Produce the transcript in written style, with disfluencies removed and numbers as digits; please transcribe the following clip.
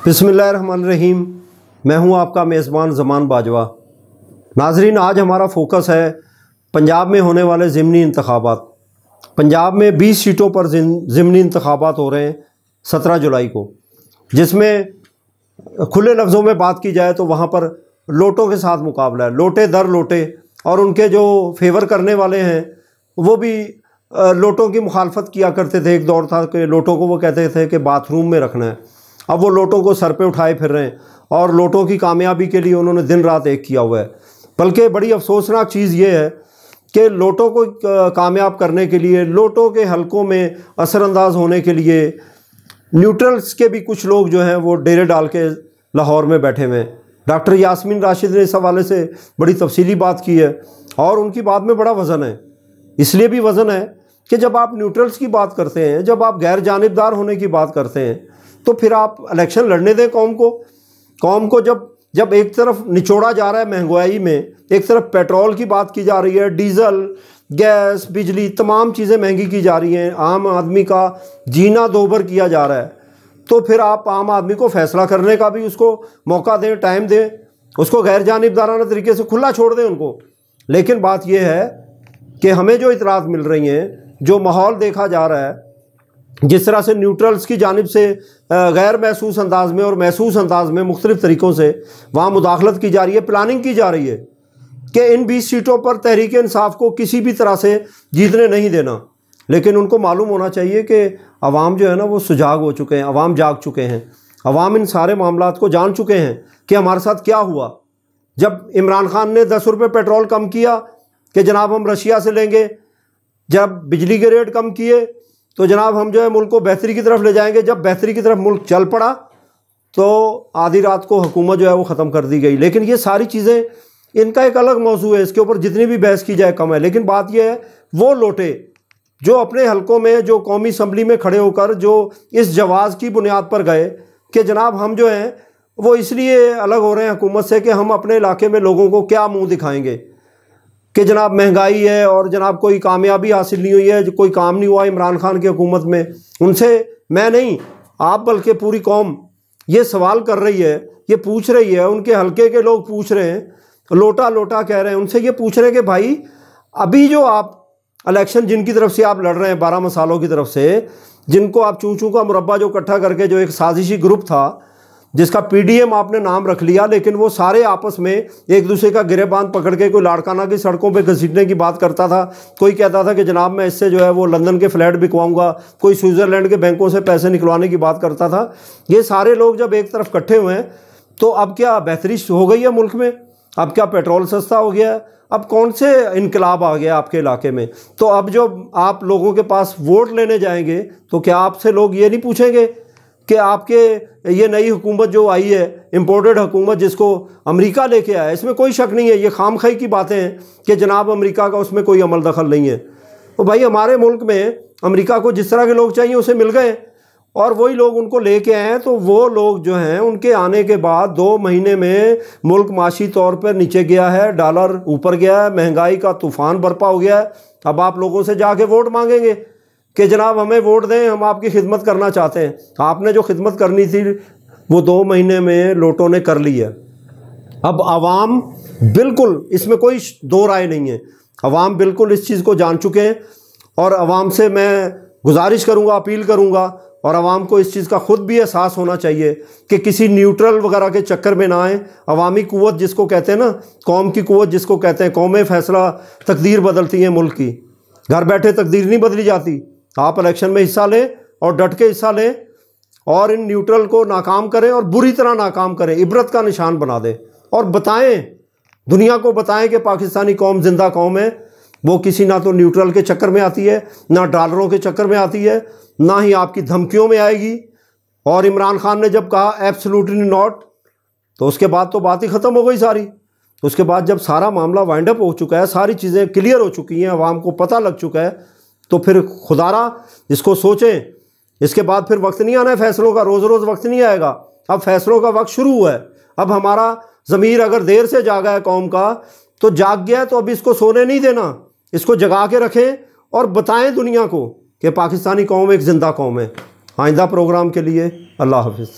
बिस्मिल्लाहिर्रहमानिर्रहीम। मैं हूं आपका मेज़बान ज़मान बाजवा। नाज़रीन, आज हमारा फोकस है पंजाब में होने वाले ज़िमनी इंतखाबात। पंजाब में 20 सीटों पर ज़िमनी इंतखाबात हो रहे हैं 17 जुलाई को, जिसमें खुले लफ्ज़ों में बात की जाए तो वहाँ पर लोटों के साथ मुकाबला है, लोटे दर लोटे। और उनके जो फेवर करने वाले हैं वो भी लोटों की मुखालफत किया करते थे। एक दौर था कि लोटों को वो कहते थे कि बाथरूम में रखना है, अब वो लोटों को सर पे उठाए फिर रहे हैं और लोटों की कामयाबी के लिए उन्होंने दिन रात एक किया हुआ है। बल्कि बड़ी अफसोसनाक चीज़ ये है कि लोटों को कामयाब करने के लिए, लोटों के हलकों में असरअंदाज होने के लिए न्यूट्रल्स के भी कुछ लोग जो हैं वो डेरे डाल के लाहौर में बैठे हुए हैं। डॉक्टर यास्मीन राशिद ने इस हवाले से बड़ी तफसीली बात की है और उनकी बात में बड़ा वज़न है। इसलिए भी वज़न है कि जब आप न्यूट्रल्स की बात करते हैं, जब आप गैर जानिबदार होने की बात करते हैं, तो फिर आप इलेक्शन लड़ने दें कौम को। जब एक तरफ निचोड़ा जा रहा है महंगाई में, एक तरफ पेट्रोल की बात की जा रही है, डीज़ल, गैस, बिजली, तमाम चीज़ें महंगी की जा रही हैं, आम आदमी का जीना दोभर किया जा रहा है, तो फिर आप आम आदमी को फ़ैसला करने का भी उसको मौका दें, टाइम दें, उसको गैर जानिबदाराना तरीके से खुला छोड़ दें उनको। लेकिन बात यह है कि हमें जो इतराज़ मिल रही हैं, जो माहौल देखा जा रहा है, जिस तरह से न्यूट्रल्स की जानिब से गैर महसूस अंदाज में और महसूस अंदाज में मुख्तलिफ़ तरीक़ों से वहाँ मुदाखलत की जा रही है, प्लानिंग की जा रही है कि इन 20 सीटों पर तहरीक इंसाफ को किसी भी तरह से जीतने नहीं देना। लेकिन उनको मालूम होना चाहिए कि अवाम जो है ना वो सुजाग हो चुके हैं, अवाम जाग चुके हैं, अवाम इन सारे मामलात को जान चुके हैं कि हमारे साथ क्या हुआ। जब इमरान खान ने 10 रुपये पेट्रोल कम किया कि जनाब हम रशिया से लेंगे, जब बिजली के रेट कम किए तो जनाब हम जो है मुल्क को बेहतरी की तरफ ले जाएंगे, जब बेहतरी की तरफ मुल्क चल पड़ा तो आधी रात को हुकूमत जो है वो ख़त्म कर दी गई। लेकिन ये सारी चीज़ें, इनका एक अलग मौजू है, इसके ऊपर जितनी भी बहस की जाए कम है। लेकिन बात यह है वो लोटे जो अपने हलकों में, जो कौमी असम्बली में खड़े होकर जो इस जवाज़ की बुनियाद पर गए कि जनाब हम जो हैं वो इसलिए अलग हो रहे हैं हुकूमत से कि हम अपने इलाके में लोगों को क्या मुँह दिखाएँगे कि जनाब महंगाई है और जनाब कोई कामयाबी हासिल नहीं हुई है, कोई काम नहीं हुआ इमरान खान की हुकूमत में। उनसे मैं नहीं, आप बल्कि पूरी कौम ये सवाल कर रही है, ये पूछ रही है, उनके हलके के लोग पूछ रहे हैं, लोटा लोटा कह रहे हैं, उनसे ये पूछ रहे हैं कि भाई अभी जो आप इलेक्शन जिनकी तरफ से आप लड़ रहे हैं, 12 मसालों की तरफ से, जिनको आप चूं चूं का मुरब्बा जो इकट्ठा करके जो एक साजिशी ग्रुप था जिसका पीडीएम आपने नाम रख लिया, लेकिन वो सारे आपस में एक दूसरे का गिरेबान पकड़ के कोई लाड़काना की सड़कों पे घसीटने की बात करता था। कोई कहता था कि जनाब मैं इससे जो है वो लंदन के फ्लैट बिकवाऊंगा, कोई स्विट्ज़रलैंड के बैंकों से पैसे निकलवाने की बात करता था। ये सारे लोग जब एक तरफ इकट्ठे हुए हैं तो अब क्या बेहतरी हो गई है मुल्क में? अब क्या पेट्रोल सस्ता हो गया है? अब कौन से इनकलाब आ गया आपके इलाके में? तो अब जब आप लोगों के पास वोट लेने जाएंगे तो क्या आपसे लोग ये नहीं पूछेंगे कि आपके ये नई हुकूमत जो आई है, इम्पोर्टेड हुकूमत जिसको अमेरिका लेके आया है, इसमें कोई शक नहीं है, ये खामखाई की बातें हैं कि जनाब अमेरिका का उसमें कोई अमल दखल नहीं है। तो भाई हमारे मुल्क में अमेरिका को जिस तरह के लोग चाहिए उसे मिल गए और वही लोग उनको लेके आए हैं। तो वो लोग जो हैं उनके आने के बाद 2 महीने में मुल्क माशी तौर पर नीचे गया है, डॉलर ऊपर गया है, महंगाई का तूफ़ान बरपा हो गया है। अब आप लोगों से जाके वोट मांगेंगे कि जनाब हमें वोट दें, हम आपकी खिदमत करना चाहते हैं। आपने जो खिदमत करनी थी वो 2 महीने में लोटों ने कर ली है। अब आवाम बिल्कुल, इसमें कोई दो राय नहीं है, आवाम बिल्कुल इस चीज़ को जान चुके हैं। और आवाम से मैं गुजारिश करूँगा, अपील करूँगा, और आवाम को इस चीज़ का ख़ुद भी एहसास होना चाहिए कि किसी न्यूट्रल वगैरह के चक्कर में ना आए। अवामी क़ुव्वत जिसको कहते हैं ना, कौम की क़ुव्वत जिसको कहते हैं, कौमें फ़ैसला तकदीर बदलती हैं मुल्क की, घर बैठे तकदीर नहीं बदली जाती। आप इलेक्शन में हिस्सा लें और डट के हिस्सा लें और इन न्यूट्रल को नाकाम करें और बुरी तरह नाकाम करें, इबरत का निशान बना दें और बताएं, दुनिया को बताएं कि पाकिस्तानी कौम जिंदा कौम है। वो किसी ना तो न्यूट्रल के चक्कर में आती है, ना डॉलरों के चक्कर में आती है, ना ही आपकी धमकियों में आएगी। और इमरान खान ने जब कहा एब्सोल्युटली नॉट, तो उसके बाद तो बात ही ख़त्म हो गई सारी। उसके बाद जब सारा मामला वाइंड अप हो चुका है, सारी चीज़ें क्लियर हो चुकी हैं, आवाम को पता लग चुका है, तो फिर खुदारा इसको सोचें। इसके बाद फिर वक्त नहीं आना है फैसलों का, रोज़ रोज़ वक्त नहीं आएगा। अब फैसलों का वक्त शुरू हुआ है। अब हमारा ज़मीर अगर देर से जागा है कौम का, तो जाग गया है, तो अब इसको सोने नहीं देना, इसको जगा के रखें और बताएं दुनिया को कि पाकिस्तानी कौम एक ज़िंदा कौम है। आइंदा प्रोग्राम के लिए अल्लाह हाफ़िज़।